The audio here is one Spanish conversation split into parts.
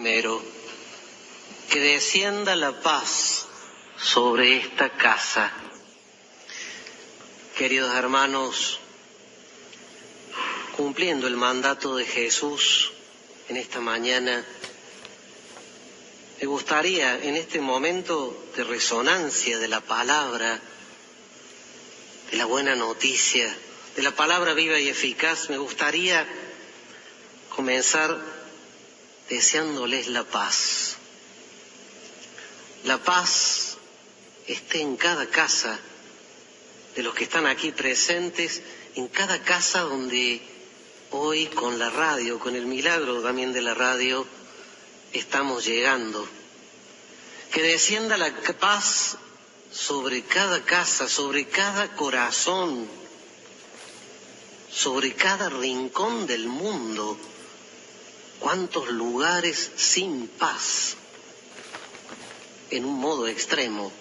Primero, que descienda la paz sobre esta casa. Queridos hermanos, cumpliendo el mandato de Jesús en esta mañana, me gustaría en este momento de resonancia de la palabra, de la buena noticia, de la palabra viva y eficaz, me gustaría comenzar deseándoles la paz. La paz esté en cada casa de los que están aquí presentes, en cada casa donde hoy con la radio, con el milagro también de la radio, estamos llegando. Que descienda la paz sobre cada casa, sobre cada corazón, sobre cada rincón del mundo. ¿Cuántos lugares sin paz? En un modo extremo,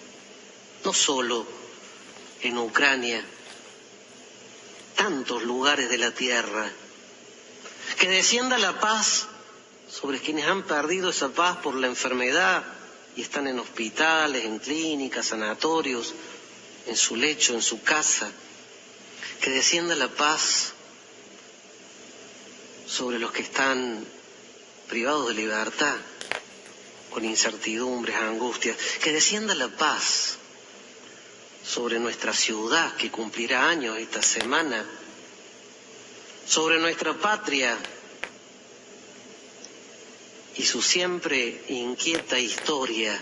no solo en Ucrania, tantos lugares de la tierra. Que descienda la paz sobre quienes han perdido esa paz por la enfermedad y están en hospitales, en clínicas, sanatorios, en su lecho, en su casa. Que descienda la paz sobre los que están privados de libertad, con incertidumbres, angustias. Que descienda la paz sobre nuestra ciudad, que cumplirá años esta semana, sobre nuestra patria y su siempre inquieta historia,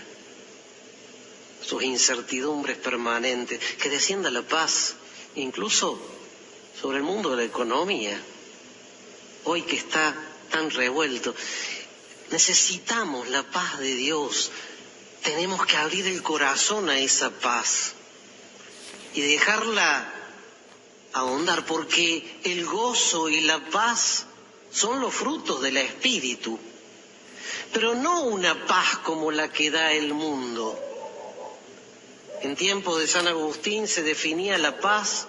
sus incertidumbres permanentes. Que descienda la paz incluso sobre el mundo de la economía, hoy que está tan revuelto. Necesitamos la paz de Dios, tenemos que abrir el corazón a esa paz y dejarla ahondar, porque el gozo y la paz son los frutos del Espíritu, pero no una paz como la que da el mundo. En tiempos de San Agustín se definía la paz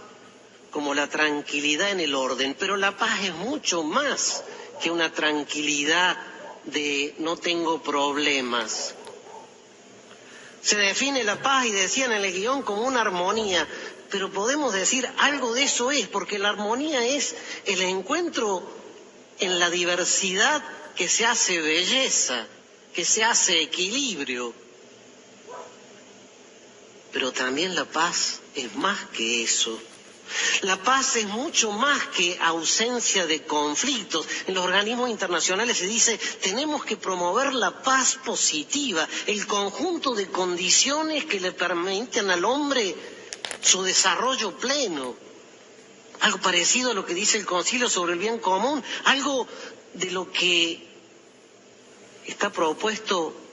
como la tranquilidad en el orden, pero la paz es mucho más que una tranquilidad de no tengo problemas. Se define la paz, y decían en el guión, como una armonía, pero podemos decir algo de eso es, porque la armonía es el encuentro en la diversidad que se hace belleza, que se hace equilibrio. Pero también la paz es más que eso. La paz es mucho más que ausencia de conflictos. En los organismos internacionales se dice, tenemos que promover la paz positiva, el conjunto de condiciones que le permiten al hombre su desarrollo pleno. Algo parecido a lo que dice el Concilio sobre el bien común, algo de lo que está propuesto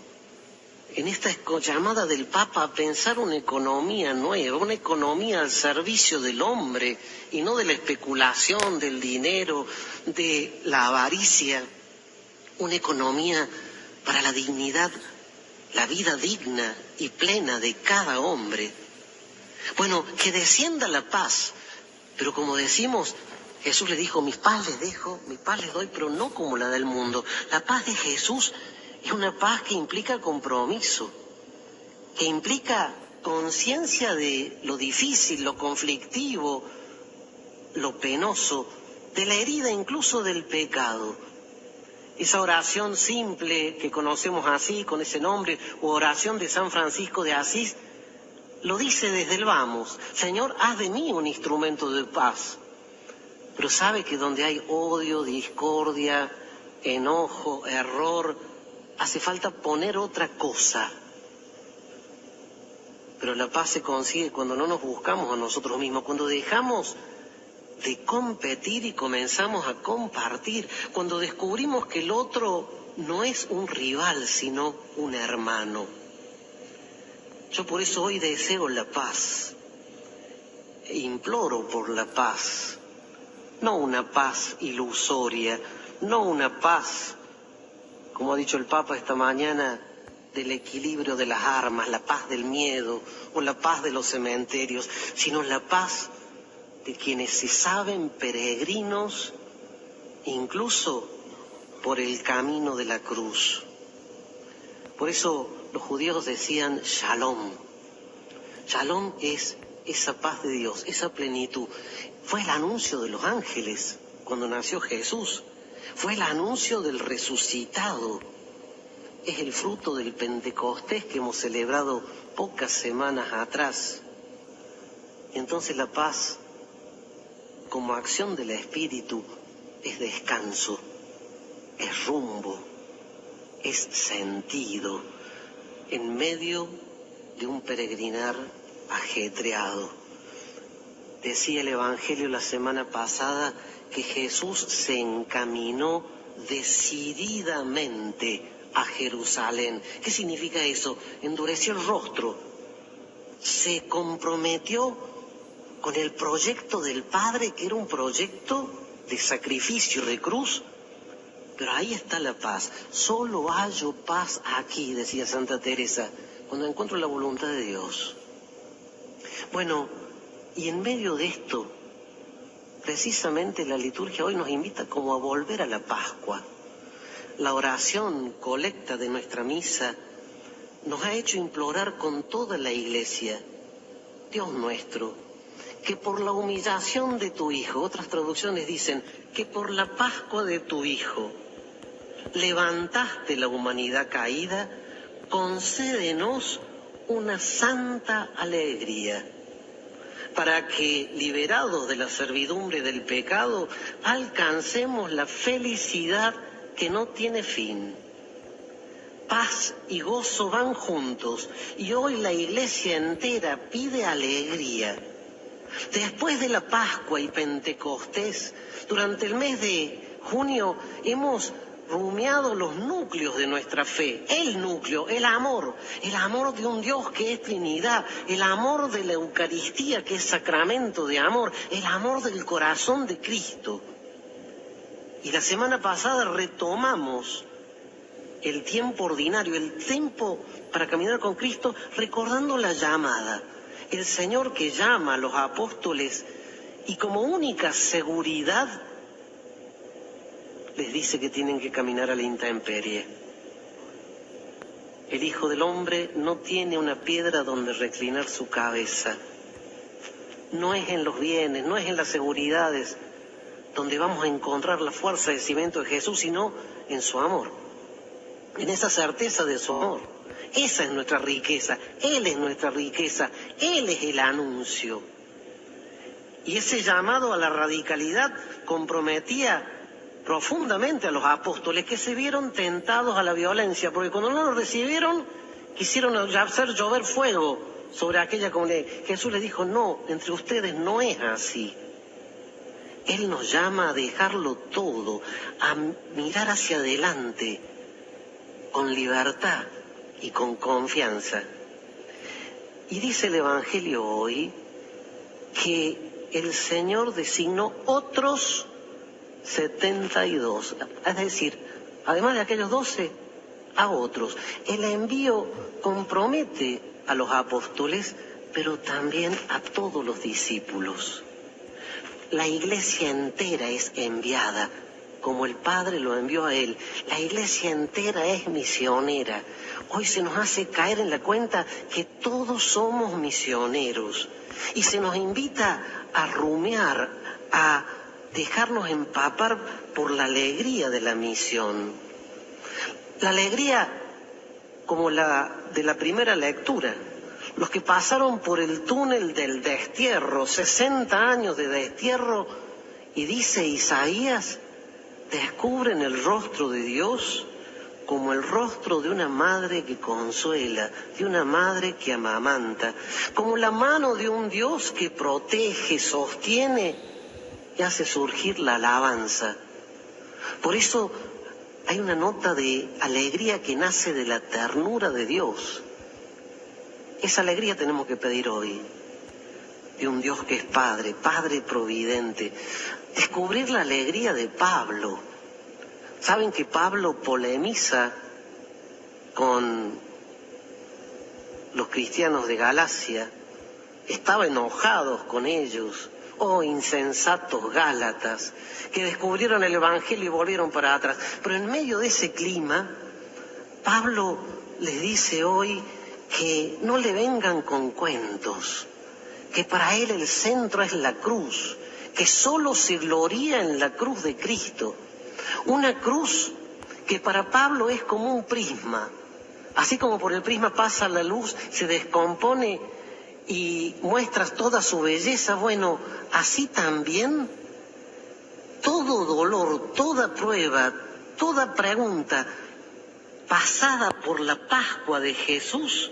en esta llamada del Papa a pensar una economía nueva, una economía al servicio del hombre y no de la especulación, del dinero, de la avaricia, una economía para la dignidad, la vida digna y plena de cada hombre. Bueno, que descienda la paz, pero como decimos, Jesús le dijo, mi paz les dejo, mi paz les doy, pero no como la del mundo. La paz de Jesús es una paz que implica compromiso, que implica conciencia de lo difícil, lo conflictivo, lo penoso, de la herida incluso del pecado. Esa oración simple que conocemos así, con ese nombre, o oración de San Francisco de Asís, lo dice desde el vamos. Señor, haz de mí un instrumento de paz. Pero sabe que donde hay odio, discordia, enojo, error, hace falta poner otra cosa. Pero la paz se consigue cuando no nos buscamos a nosotros mismos, cuando dejamos de competir y comenzamos a compartir, cuando descubrimos que el otro no es un rival, sino un hermano. Yo por eso hoy deseo la paz, e imploro por la paz, no una paz ilusoria, no una paz, como ha dicho el Papa esta mañana, del equilibrio de las armas, la paz del miedo o la paz de los cementerios, sino la paz de quienes se saben peregrinos incluso por el camino de la cruz. Por eso los judíos decían Shalom. Shalom es esa paz de Dios, esa plenitud. Fue el anuncio de los ángeles cuando nació Jesús. Fue el anuncio del resucitado. Es el fruto del Pentecostés que hemos celebrado pocas semanas atrás. Entonces la paz, como acción del Espíritu, es descanso, es rumbo, es sentido, en medio de un peregrinar ajetreado. Decía el Evangelio la semana pasada que Jesús se encaminó decididamente a Jerusalén. ¿Qué significa eso? Endureció el rostro, se comprometió con el proyecto del Padre, que era un proyecto de sacrificio, de cruz. Pero ahí está la paz. Solo hallo paz aquí, decía Santa Teresa, cuando encuentro la voluntad de Dios. Bueno, y en medio de esto, precisamente la liturgia hoy nos invita como a volver a la Pascua. La oración colecta de nuestra misa nos ha hecho implorar con toda la Iglesia: Dios nuestro, que por la humillación de tu Hijo, otras traducciones dicen que por la Pascua de tu Hijo, levantaste la humanidad caída, concédenos una santa alegría, para que, liberados de la servidumbre del pecado, alcancemos la felicidad que no tiene fin. Paz y gozo van juntos, y hoy la Iglesia entera pide alegría. Después de la Pascua y Pentecostés, durante el mes de junio hemos rumiado los núcleos de nuestra fe. El núcleo, el amor de un Dios que es Trinidad, el amor de la Eucaristía que es sacramento de amor, el amor del corazón de Cristo. Y la semana pasada retomamos el tiempo ordinario, el tiempo para caminar con Cristo, recordando la llamada. El Señor que llama a los apóstoles y como única seguridad les dice que tienen que caminar a la intemperie. El Hijo del Hombre no tiene una piedra donde reclinar su cabeza. No es en los bienes, no es en las seguridades donde vamos a encontrar la fuerza de cimiento de Jesús, sino en su amor, en esa certeza de su amor. Esa es nuestra riqueza, Él es nuestra riqueza, Él es el anuncio. Y ese llamado a la radicalidad comprometía profundamente a los apóstoles, que se vieron tentados a la violencia, porque cuando no lo recibieron, quisieron hacer llover fuego sobre aquella comunidad. Jesús les dijo: no, entre ustedes no es así. Él nos llama a dejarlo todo, a mirar hacia adelante, con libertad y con confianza. Y dice el Evangelio hoy que el Señor designó otros 72, es decir, además de aquellos 12, a otros. El envío compromete a los apóstoles, pero también a todos los discípulos. La Iglesia entera es enviada, como el Padre lo envió a Él. La Iglesia entera es misionera. Hoy se nos hace caer en la cuenta que todos somos misioneros y se nos invita a rumiar, a dejarnos empapar por la alegría de la misión. La alegría como la de la primera lectura. Los que pasaron por el túnel del destierro, 60 años de destierro, y dice Isaías, descubren el rostro de Dios como el rostro de una madre que consuela, de una madre que amamanta, como la mano de un Dios que protege, sostiene y hace surgir la alabanza. Por eso hay una nota de alegría que nace de la ternura de Dios. Esa alegría tenemos que pedir hoy, de un Dios que es Padre, Padre providente. Descubrir la alegría de Pablo. ¿Saben que Pablo polemiza con los cristianos de Galacia? Estaba enojado con ellos. Oh, insensatos Gálatas, que descubrieron el Evangelio y volvieron para atrás. Pero en medio de ese clima, Pablo les dice hoy que no le vengan con cuentos, que para él el centro es la cruz, que solo se gloría en la cruz de Cristo. Una cruz que para Pablo es como un prisma. Así como por el prisma pasa la luz, se descompone y muestra toda su belleza, bueno, así también todo dolor, toda prueba, toda pregunta pasada por la Pascua de Jesús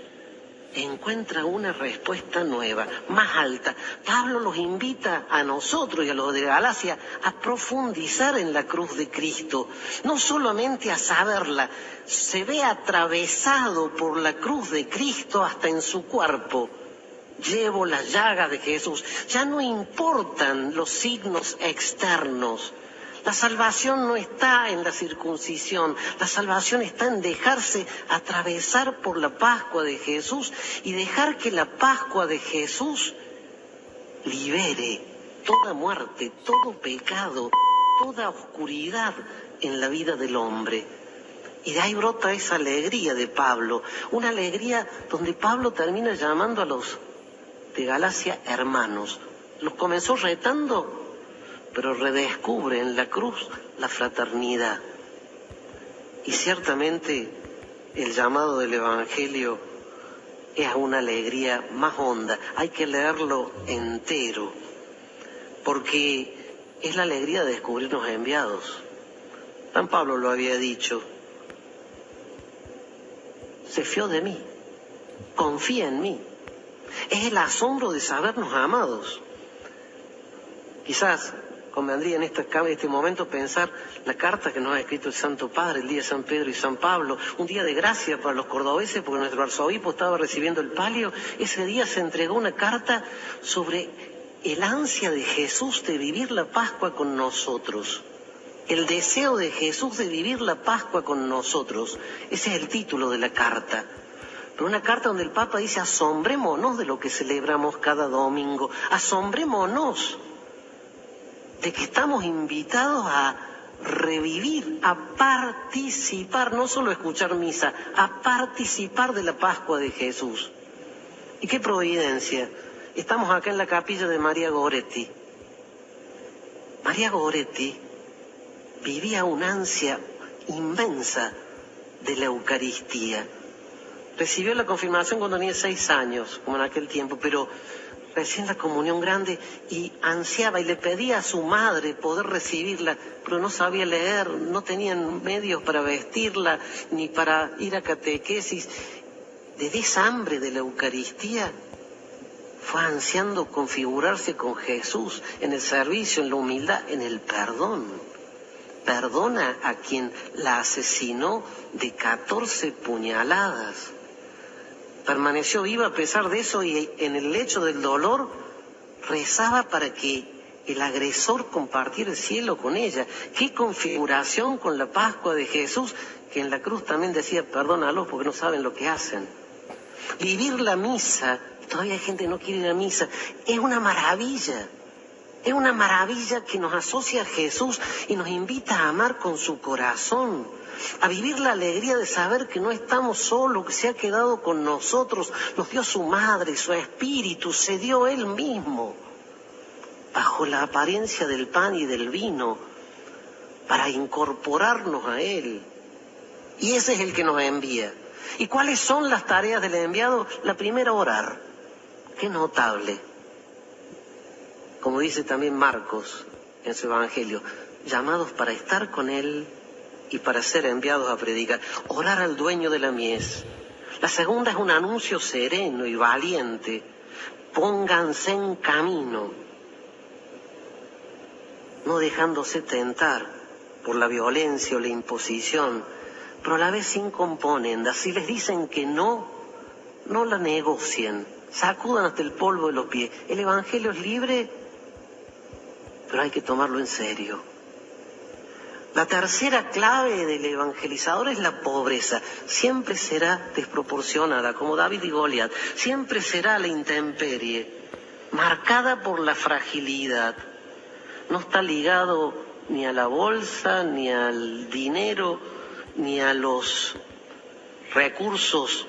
encuentra una respuesta nueva, más alta. Pablo los invita a nosotros y a los de Galacia a profundizar en la cruz de Cristo, no solamente a saberla, se ve atravesado por la cruz de Cristo hasta en su cuerpo. Llevo las llagas de Jesús. Ya no importan los signos externos. La salvación no está en la circuncisión, la salvación está en dejarse atravesar por la Pascua de Jesús y dejar que la Pascua de Jesús libere toda muerte, todo pecado, toda oscuridad en la vida del hombre. Y de ahí brota esa alegría de Pablo, una alegría donde Pablo termina llamando a los de Galacia hermanos. Los comenzó retando, pero redescubre en la cruz la fraternidad. Y ciertamente el llamado del Evangelio es una alegría más honda. Hay que leerlo entero, porque es la alegría de descubrirnos enviados. San Pablo lo había dicho. Se fió de mí, confía en mí. Es el asombro de sabernos amados. Quizás convendría en este momento pensar la carta que nos ha escrito el Santo Padre el día de San Pedro y San Pablo, un día de gracia para los cordobeses porque nuestro arzobispo estaba recibiendo el palio. Ese día se entregó una carta sobre el ansia de Jesús de vivir la Pascua con nosotros, el deseo de Jesús de vivir la Pascua con nosotros. Ese es el título de la carta. Pero una carta donde el Papa dice: asombrémonos de lo que celebramos cada domingo, asombrémonos de que estamos invitados a revivir, a participar, no solo a escuchar misa, a participar de la Pascua de Jesús. Y qué providencia, estamos acá en la capilla de María Goretti. María Goretti vivía una ansia inmensa de la Eucaristía. Recibió la confirmación cuando tenía 6 años, como en aquel tiempo, pero recién la comunión grande, y ansiaba y le pedía a su madre poder recibirla, pero no sabía leer, no tenían medios para vestirla, ni para ir a catequesis. Desde esa hambre de la Eucaristía fue ansiando configurarse con Jesús en el servicio, en la humildad, en el perdón. Perdona a quien la asesinó de 14 puñaladas. Permaneció viva a pesar de eso y en el lecho del dolor rezaba para que el agresor compartiera el cielo con ella. Qué configuración con la Pascua de Jesús, que en la cruz también decía: perdónalos porque no saben lo que hacen. Vivir la misa, todavía hay gente que no quiere ir a misa, es una maravilla. Es una maravilla que nos asocia a Jesús y nos invita a amar con su corazón, a vivir la alegría de saber que no estamos solos, que se ha quedado con nosotros, nos dio su madre, su espíritu, se dio Él mismo, bajo la apariencia del pan y del vino, para incorporarnos a Él. Y ese es el que nos envía. ¿Y cuáles son las tareas del enviado? La primera, orar. Qué notable. Como dice también Marcos en su Evangelio, llamados para estar con Él y para ser enviados a predicar. Orar al dueño de la mies. La segunda es un anuncio sereno y valiente. Pónganse en camino, no dejándose tentar por la violencia o la imposición, pero a la vez sin componendas. Si les dicen que no, no la negocien, sacudan hasta el polvo de los pies. El Evangelio es libre, pero hay que tomarlo en serio. La tercera clave del evangelizador es la pobreza. Siempre será desproporcionada, como David y Goliat. Siempre será la intemperie, marcada por la fragilidad. No está ligado ni a la bolsa, ni al dinero, ni a los recursos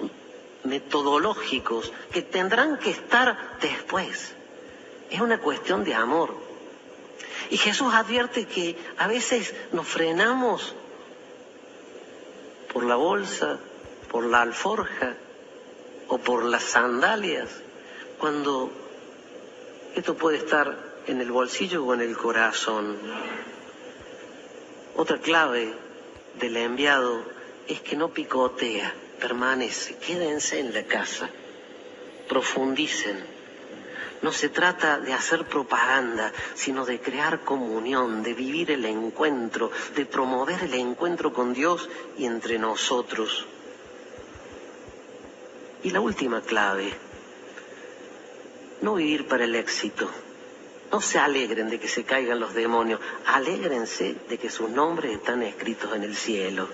metodológicos que tendrán que estar después. Es una cuestión de amor. Y Jesús advierte que a veces nos frenamos por la bolsa, por la alforja o por las sandalias, cuando esto puede estar en el bolsillo o en el corazón. Otra clave del enviado es que no picotea, permanece. Quédense en la casa, profundicen. No se trata de hacer propaganda, sino de crear comunión, de vivir el encuentro, de promover el encuentro con Dios y entre nosotros. Y la última clave, no vivir para el éxito. No se alegren de que se caigan los demonios, alégrense de que sus nombres están escritos en el cielo.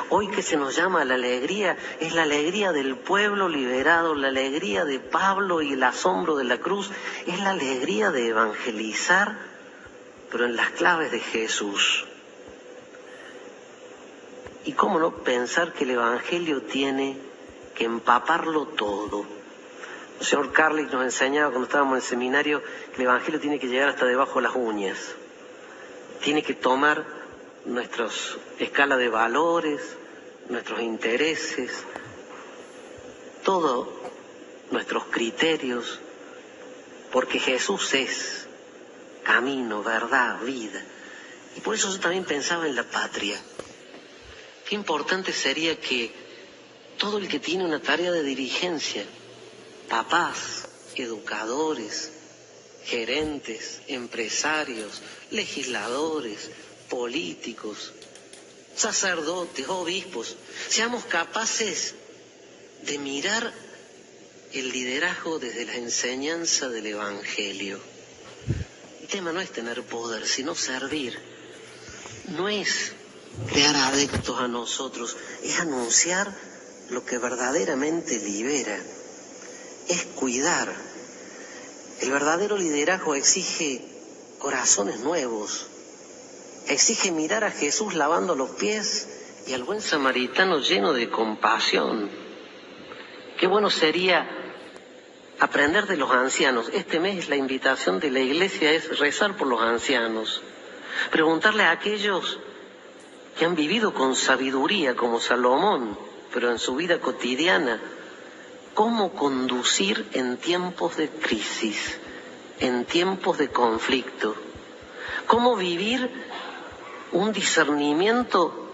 Hoy que se nos llama la alegría, es la alegría del pueblo liberado, la alegría de Pablo y el asombro de la cruz, es la alegría de evangelizar, pero en las claves de Jesús. Y cómo no pensar que el evangelio tiene que empaparlo todo. El señor Carlick nos enseñaba cuando estábamos en el seminario que el evangelio tiene que llegar hasta debajo de las uñas. Tiene que tomar nuestra escala de valores, nuestros intereses, todos nuestros criterios, porque Jesús es camino, verdad, vida. Y por eso yo también pensaba en la patria. Qué importante sería que todo el que tiene una tarea de dirigencia, papás, educadores, gerentes, empresarios, legisladores, políticos, sacerdotes, obispos, seamos capaces de mirar el liderazgo desde la enseñanza del Evangelio. El tema no es tener poder, sino servir. No es crear adeptos a nosotros, es anunciar lo que verdaderamente libera, es cuidar. El verdadero liderazgo exige corazones nuevos, exige mirar a Jesús lavando los pies y al buen samaritano lleno de compasión. Qué bueno sería aprender de los ancianos. Este mes la invitación de la iglesia es rezar por los ancianos, preguntarle a aquellos que han vivido con sabiduría como Salomón, pero en su vida cotidiana, cómo conducir en tiempos de crisis, en tiempos de conflicto, cómo vivir un discernimiento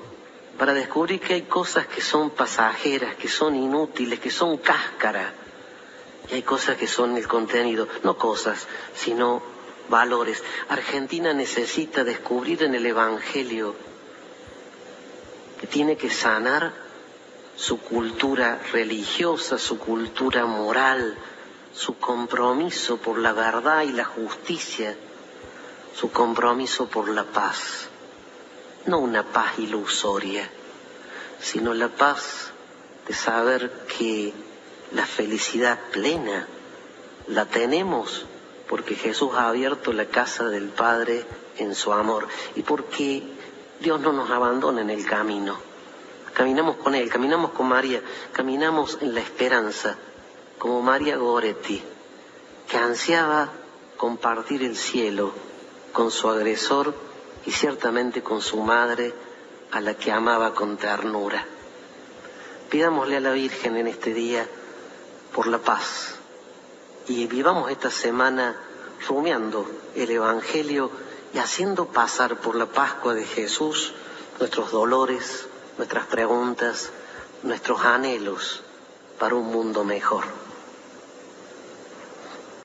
para descubrir que hay cosas que son pasajeras, que son inútiles, que son cáscara, y hay cosas que son el contenido, no cosas, sino valores. Argentina necesita descubrir en el Evangelio que tiene que sanar su cultura religiosa, su cultura moral, su compromiso por la verdad y la justicia, su compromiso por la paz. No una paz ilusoria, sino la paz de saber que la felicidad plena la tenemos porque Jesús ha abierto la casa del Padre en su amor y porque Dios no nos abandona en el camino. Caminamos con Él, caminamos con María, caminamos en la esperanza, como María Goretti, que ansiaba compartir el cielo con su agresor y ciertamente con su madre, a la que amaba con ternura. Pidámosle a la Virgen en este día por la paz y vivamos esta semana rumiando el Evangelio y haciendo pasar por la Pascua de Jesús nuestros dolores, nuestras preguntas, nuestros anhelos para un mundo mejor.